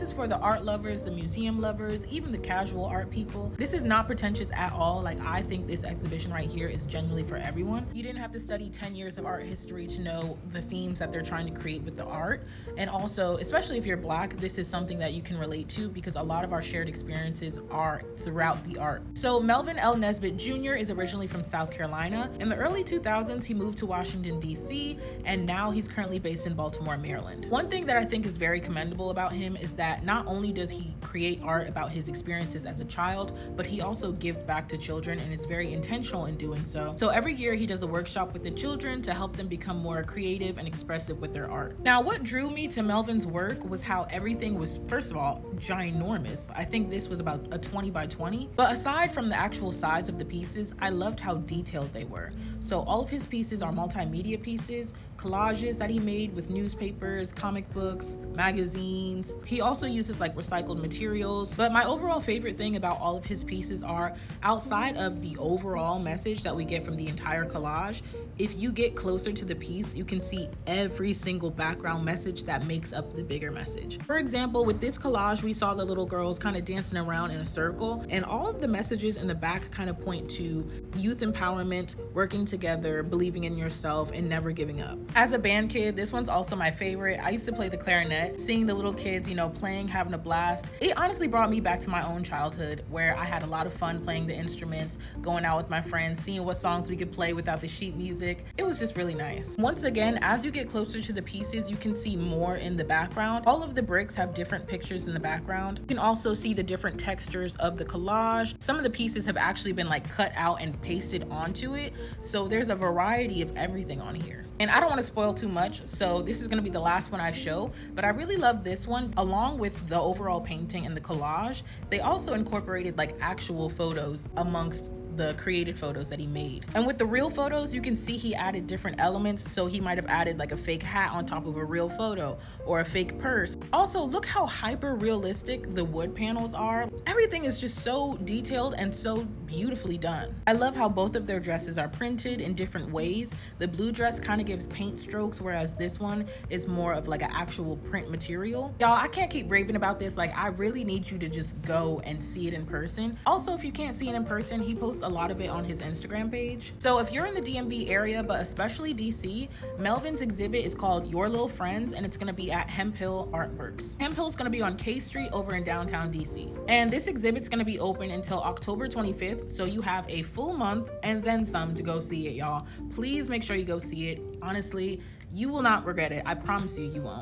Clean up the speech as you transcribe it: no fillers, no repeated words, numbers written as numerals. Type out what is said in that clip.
This is for the art lovers, the museum lovers, even the casual art people. This is not pretentious at all. Like, I think this exhibition right here is genuinely for everyone. You didn't have to study 10 years of art history to know the themes that they're trying to create with the art. And also, especially if you're Black, this is something that you can relate to because a lot of our shared experiences are throughout the art. So Melvin L. Nesbitt Jr. is originally from South Carolina. In the early 2000s, he moved to Washington, D.C., and now he's currently based in Baltimore, Maryland. One thing that I think is very commendable about him is that not only does he create art about his experiences as a child, but he also gives back to children and is very intentional in doing so. So every year he does a workshop with the children to help them become more creative and expressive with their art. Now, what drew me to Melvin's work was how everything was, first of all, ginormous. I think this was about a 20 by 20. But aside from the actual size of the pieces, I loved how detailed they were. So all of his pieces are multimedia pieces, collages that he made with newspapers, comic books, magazines. He also uses like recycled materials. But my overall favorite thing about all of his pieces are, outside of the overall message that we get from the entire collage, if you get closer to the piece, you can see every single background message that makes up the bigger message. For example, with this collage, we saw the little girls kind of dancing around in a circle, and all of the messages in the back kind of point to youth empowerment, working together, believing in yourself, and never giving up. As a band kid, this one's also my favorite. I used to play the clarinet. Seeing the little kids, playing, having a blast, it honestly brought me back to my own childhood where I had a lot of fun playing the instruments, going out with my friends, seeing what songs we could play without the sheet music. It was just really nice. Once again, as you get closer to the pieces, you can see more in the background. All of the bricks have different pictures in the background. You can also see the different textures of the collage. Some of the pieces have actually been like cut out and pasted onto it. So there's a variety of everything on here. And I don't want to spoil too much, so this is going to be the last one I show, but I really love this one. Along with the overall painting and the collage, they also incorporated like actual photos amongst the created photos that he made. And with the real photos, you can see he added different elements. So he might have added like a fake hat on top of a real photo or a fake purse. Also, look how hyper realistic the wood panels are. Everything is just so detailed and so beautifully done. I love how both of their dresses are printed in different ways. The blue dress kind of gives paint strokes, whereas this one is more of like an actual print material. Y'all, I can't keep raving about this. Like, I really need you to just go and see it in person. Also, if you can't see it in person, he posts a lot of it on his Instagram page. So if you're in the DMV area, but especially DC, Melvin's exhibit is called Your Little Friends, and it's gonna be at Hemphill Artworks. Hemphill's gonna be on K Street over in downtown DC. And this exhibit's gonna be open until October 25th, so you have a full month and then some to go see it, y'all. Please make sure you go see it. Honestly, you will not regret it. I promise you, you won't.